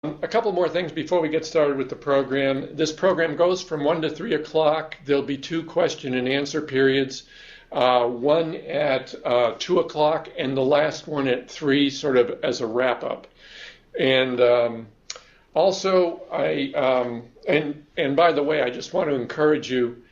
A couple more things before we get started with the program. This program goes from 1 to 3 o'clock. There'll be 2 question and answer periods, one at 2 o'clock and the last one at 3, sort of as a wrap up. And also, and by the way, I just want to encourage you,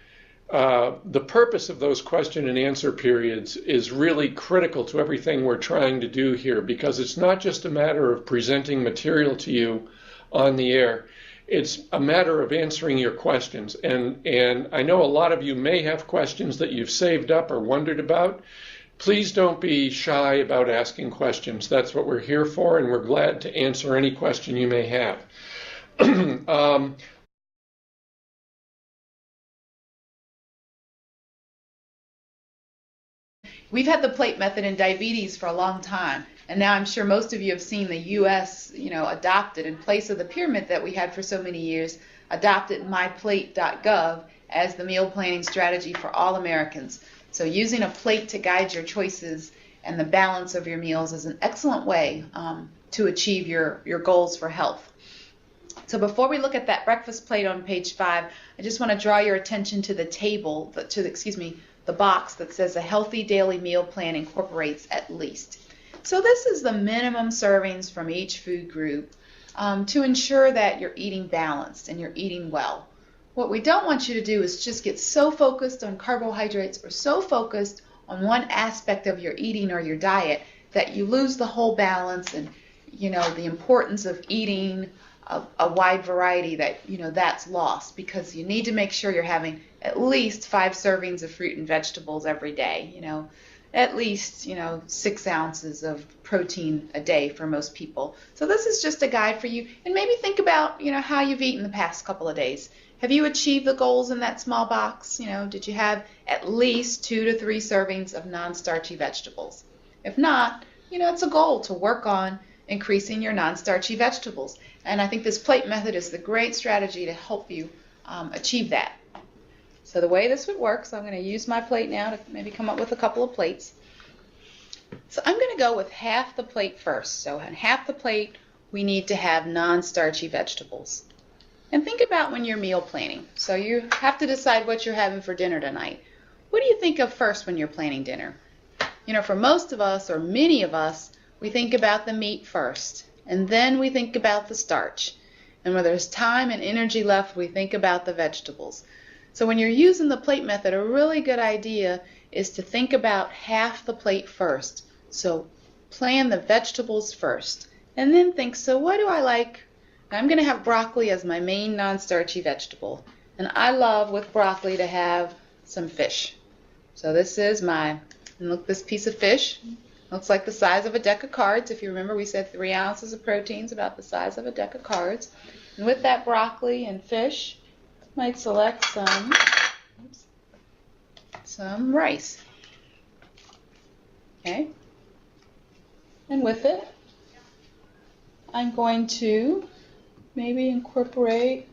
the purpose of those question and answer periods is really critical to everything we're trying to do here, because it's not just a matter of presenting material to you on the air. It's a matter of answering your questions. And I know a lot of you may have questions that you've saved up or wondered about. Please don't be shy about asking questions. That's what we're here for, and we're glad to answer any question you may have. We've had the plate method in diabetes for a long time, and now I'm sure most of you have seen the U.S. Adopted in place of the pyramid that we had for so many years, adopted myplate.gov as the meal planning strategy for all Americans. So using a plate to guide your choices and the balance of your meals is an excellent way to achieve your goals for health. So before we look at that breakfast plate on page 5, I just want to draw your attention to the table, the box that says a healthy daily meal plan incorporates at least. So this is the minimum servings from each food group to ensure that you're eating balanced and you're eating well. What we don't want you to do is just get so focused on carbohydrates or so focused on one aspect of your eating or your diet that you lose the whole balance and the importance of eating a wide variety, that's lost, because you need to make sure you're having at least 5 servings of fruit and vegetables every day, at least 6 ounces of protein a day for most people. So this is just a guide for you, and maybe think about how you've eaten the past couple of days. Have you achieved the goals in that small box? Did you have at least 2 to 3 servings of non-starchy vegetables? If not, it's a goal to work on increasing your non-starchy vegetables. And I think this plate method is the great strategy to help you achieve that. So the way this would work, so I'm going to use my plate now to maybe come up with a couple of plates. So I'm going to go with half the plate first. So on half the plate, we need to have non-starchy vegetables. And think about when you're meal planning. So you have to decide what you're having for dinner tonight. What do you think of first when you're planning dinner? For most of us, or many of us, we think about the meat first, and then we think about the starch. And when there's time and energy left, we think about the vegetables. So when you're using the plate method, a really good idea is to think about half the plate first. So plan the vegetables first, and then think, so what do I like? I'm going to have broccoli as my main non-starchy vegetable. And I love with broccoli to have some fish. So this is this piece of fish. Looks like the size of a deck of cards. If you remember, we said 3 ounces of protein is about the size of a deck of cards. And with that broccoli and fish, I might select some rice. Okay. And with it, I'm going to maybe incorporate,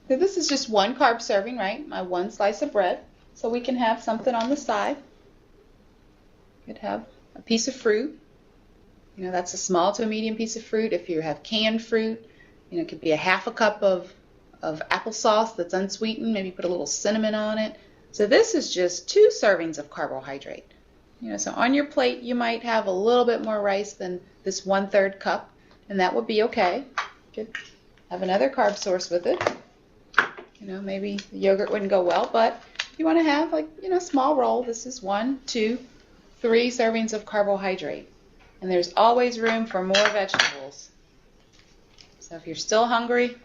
this is just 1 carb serving, right? My 1 slice of bread. So we can have something on the side. You could have a piece of fruit. That's a small to a medium piece of fruit. If you have canned fruit, it could be a half a cup of applesauce that's unsweetened. Maybe put a little cinnamon on it. So this is just 2 servings of carbohydrate. So on your plate, you might have a little bit more rice than this 1/3 cup, and that would be okay. You could have another carb source with it. Maybe the yogurt wouldn't go well, but you want to have a small roll. This is 1, 2, 3 servings of carbohydrate. And there's always room for more vegetables. So if you're still hungry,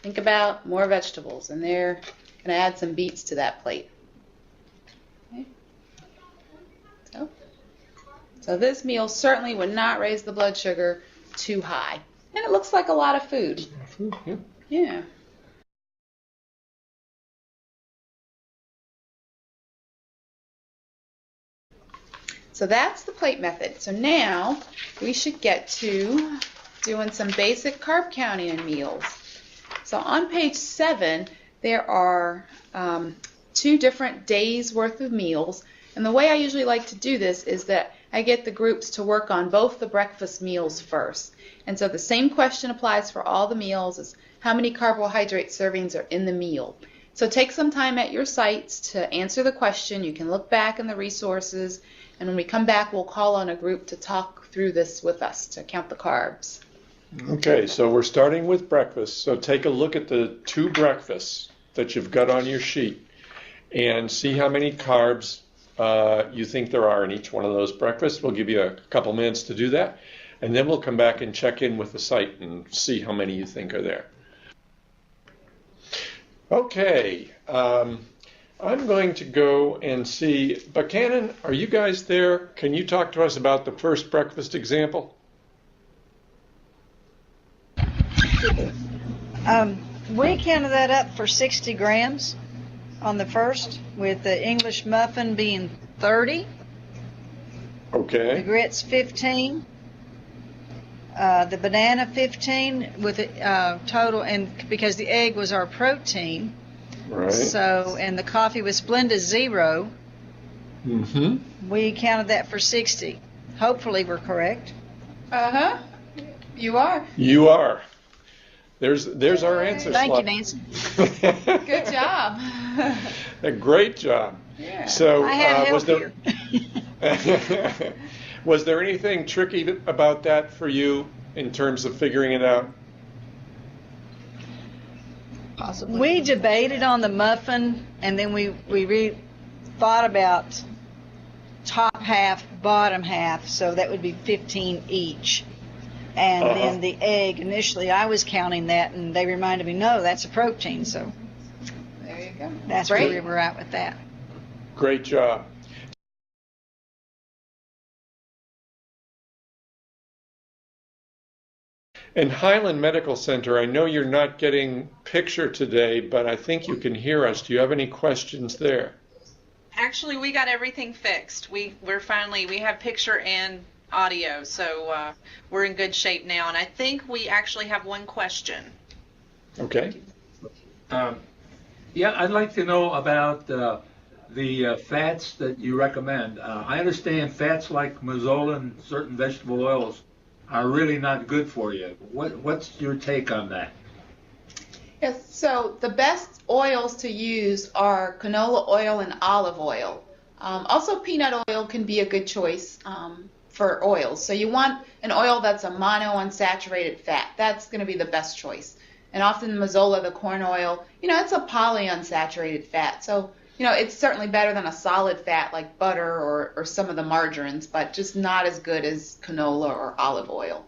think about more vegetables. And they're going to add some beets to that plate. Okay. So this meal certainly would not raise the blood sugar too high. And it looks like a lot of food. Yeah. So that's the plate method. So now we should get to doing some basic carb counting in meals. So on page 7, there are 2 different days worth of meals, And the way I usually like to do this is that I get the groups to work on both the breakfast meals first. And so the same question applies for all the meals as how many carbohydrate servings are in the meal. So take some time at your sites to answer the question. You can look back in the resources, and when we come back, we'll call on a group to talk through this with us to count the carbs. Okay, so we're starting with breakfast. So take a look at the 2 breakfasts that you've got on your sheet and see how many carbs you think there are in each one of those breakfasts. We'll give you a couple minutes to do that, and then we'll come back and check in with the site and see how many you think are there. Okay, I'm going to go and see. Buchanan, are you guys there? Can you talk to us about the first breakfast example? We counted that up for 60 grams on the first, with the English muffin being 30, the Okay, grits 15, the banana 15, with a total, and because the egg was our protein, right. so, and the coffee was blended 0, Mm-hmm. we counted that for 60. Hopefully we're correct. Uh-huh. You are. You are. There's our answer Thank you, slot. Nancy. Good job. A great job. Yeah. So, I have help was there here. was there anything tricky about that for you in terms of figuring it out? Possibly. We debated on the muffin, and then we thought about top half, bottom half, so that would be 15 each. And then the egg, initially I was counting that, and they reminded me, no, that's a protein, so There you go. that's Great. where we were at with that. Great job. In Highland Medical Center, I know you're not getting picture today, but I think you can hear us. Do you have any questions there? Actually, we got everything fixed. We have picture and audio, so we're in good shape now. And I think we actually have one question. Okay. Yeah, I'd like to know about the fats that you recommend. I understand fats like mazola and certain vegetable oils are really not good for you. What's your take on that? Yes, so the best oils to use are canola oil and olive oil. Also, peanut oil can be a good choice for oils. So you want an oil that's a monounsaturated fat. That's going to be the best choice. And often mazola, the corn oil, it's a polyunsaturated fat. So, it's certainly better than a solid fat like butter or some of the margarines, but just not as good as canola or olive oil.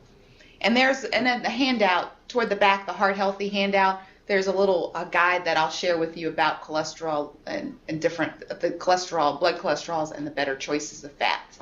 And then the handout toward the back, the Heart Healthy handout, there's a guide that I'll share with you about cholesterol and different, the cholesterol, blood cholesterols, and the better choices of fats.